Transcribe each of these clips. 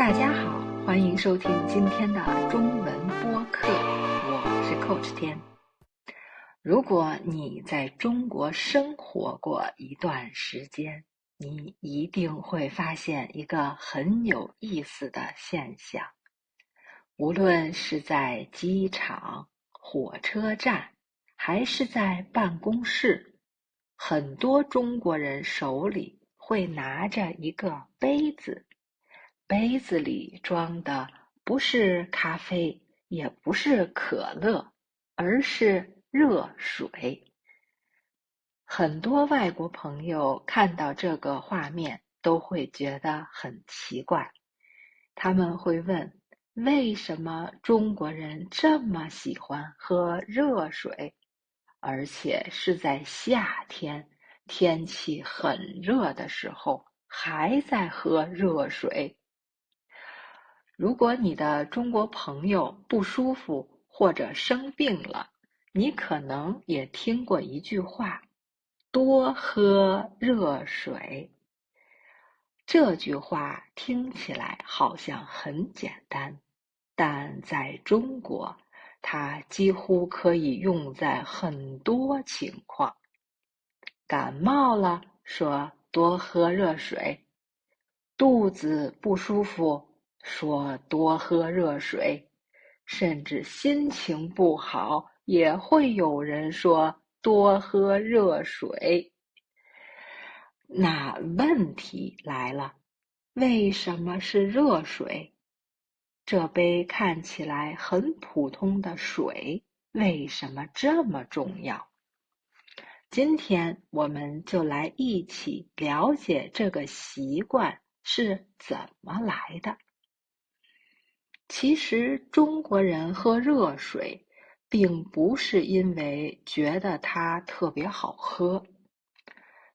大家好，欢迎收听今天的中文播客，我是 Coach 天。如果你在中国生活过一段时间，你一定会发现一个很有意思的现象。无论是在机场、火车站，还是在办公室，很多中国人手里会拿着一个杯子，杯子里装的不是咖啡，也不是可乐，而是热水。很多外国朋友看到这个画面都会觉得很奇怪，他们会问，为什么中国人这么喜欢喝热水，而且是在夏天，天气很热的时候还在喝热水？如果你的中国朋友不舒服或者生病了，你可能也听过一句话，多喝热水。这句话听起来好像很简单，但在中国，它几乎可以用在很多情况。感冒了，说多喝热水；肚子不舒服，说多喝热水；甚至心情不好，也会有人说多喝热水。那问题来了，为什么是热水？这杯看起来很普通的水，为什么这么重要？今天我们就来一起了解这个习惯是怎么来的。其实中国人喝热水，并不是因为觉得它特别好喝。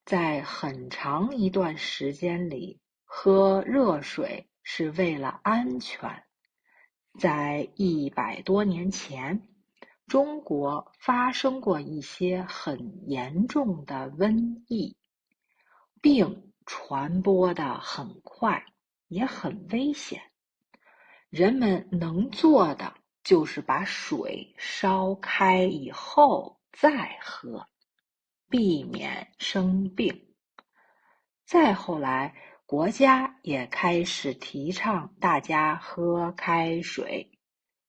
在很长一段时间里，喝热水是为了安全。在100多年前，中国发生过一些很严重的瘟疫，病传播得很快，也很危险。人们能做的就是把水烧开以后再喝，避免生病。再后来，国家也开始提倡大家喝开水，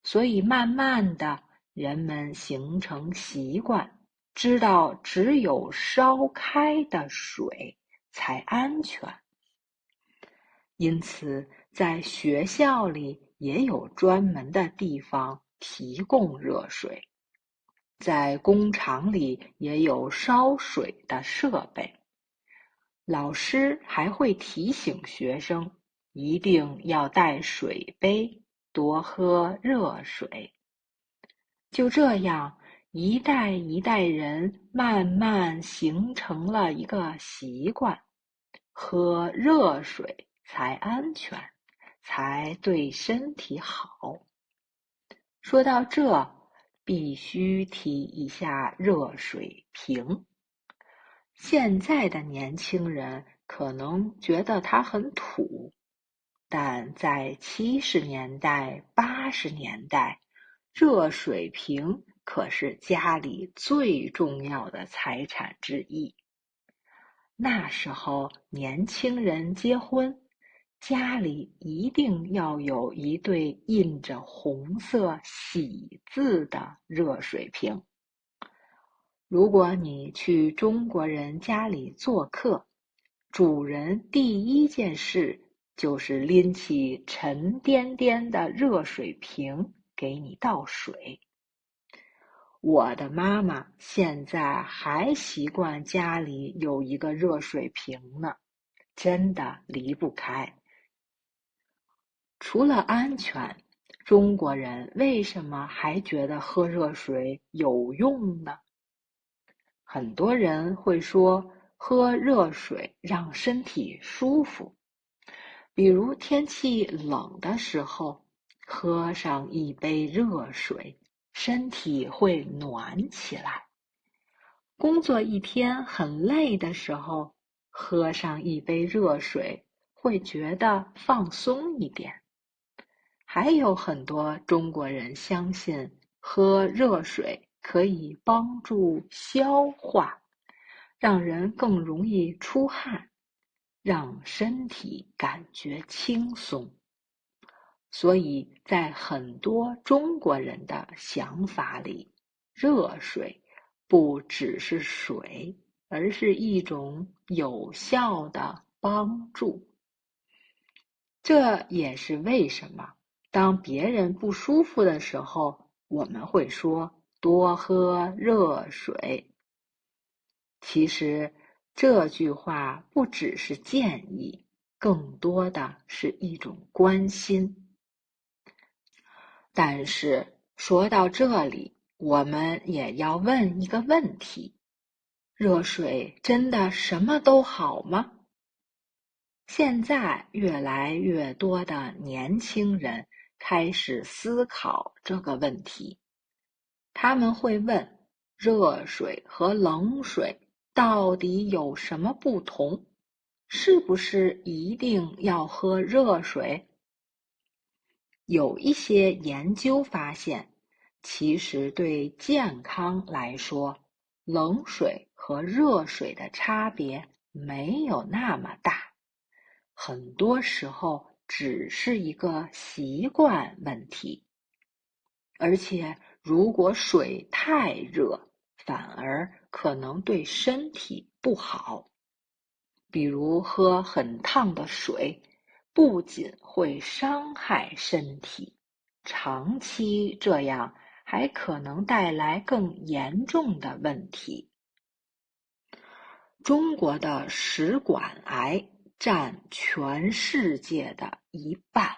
所以慢慢的，人们形成习惯，知道只有烧开的水才安全。因此，在学校里也有专门的地方提供热水，在工厂里也有烧水的设备。老师还会提醒学生，一定要带水杯，多喝热水。就这样，一代一代人慢慢形成了一个习惯，喝热水才安全，才对身体好。说到这，必须提一下热水瓶。现在的年轻人可能觉得它很土，但在70年代、80年代，热水瓶可是家里最重要的财产之一。那时候年轻人结婚，家里一定要有一对印着红色喜字的热水瓶。如果你去中国人家里做客，主人第一件事就是拎起沉甸甸的热水瓶给你倒水。我的妈妈现在还习惯家里有一个热水瓶呢，真的离不开。除了安全，中国人为什么还觉得喝热水有用呢？很多人会说喝热水让身体舒服，比如天气冷的时候，喝上一杯热水，身体会暖起来。工作一天很累的时候，喝上一杯热水，会觉得放松一点。还有很多中国人相信喝热水可以帮助消化，让人更容易出汗，让身体感觉轻松。所以在很多中国人的想法里，热水不只是水，而是一种有效的帮助。这也是为什么当别人不舒服的时候，我们会说多喝热水。其实这句话不只是建议，更多的是一种关心。但是说到这里，我们也要问一个问题：热水真的什么都好吗？现在越来越多的年轻人开始思考这个问题，他们会问：热水和冷水到底有什么不同？是不是一定要喝热水？有一些研究发现，其实对健康来说，冷水和热水的差别没有那么大。很多时候只是一个习惯问题，而且如果水太热，反而可能对身体不好。比如喝很烫的水，不仅会伤害身体，长期这样还可能带来更严重的问题。中国的食管癌占全世界的一半，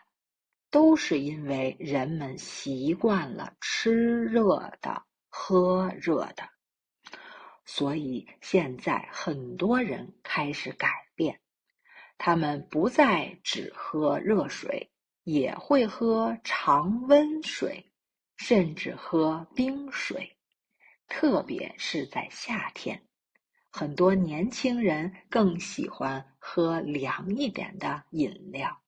都是因为人们习惯了吃热的、喝热的。所以现在很多人开始改变，他们不再只喝热水，也会喝常温水，甚至喝冰水，特别是在夏天。很多年轻人更喜欢喝凉一点的饮料。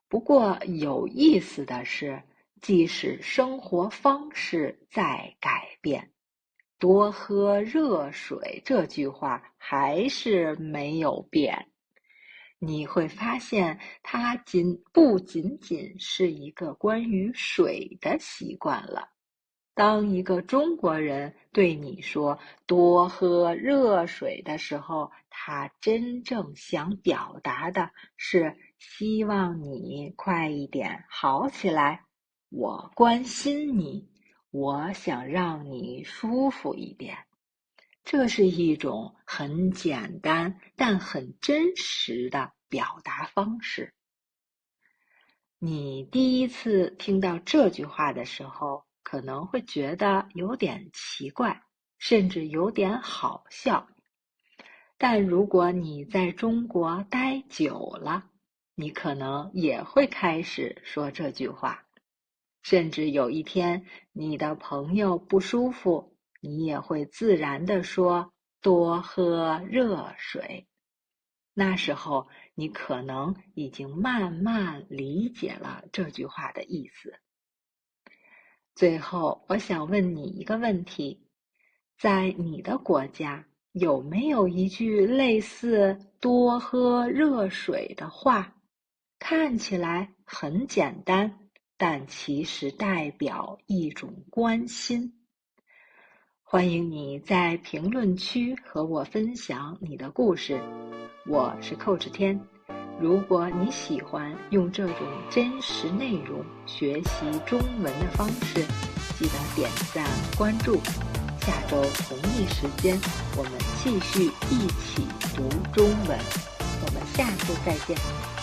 不过有意思的是，即使生活方式在改变，多喝热水这句话还是没有变。你会发现，它不仅仅是一个关于水的习惯了。当一个中国人对你说多喝热水的时候，他真正想表达的是希望你快一点好起来，我关心你，我想让你舒服一点。这是一种很简单但很真实的表达方式。你第一次听到这句话的时候，可能会觉得有点奇怪，甚至有点好笑。但如果你在中国待久了，你可能也会开始说这句话。甚至有一天你的朋友不舒服，你也会自然地说多喝热水。那时候你可能已经慢慢理解了这句话的意思。最后，我想问你一个问题：在你的国家，有没有一句类似多喝热水的话？看起来很简单，但其实代表一种关心。欢迎你在评论区和我分享你的故事。我是Coach天。如果你喜欢用这种真实内容学习中文的方式，记得点赞关注。下周同一时间，我们继续一起读中文。我们下次再见。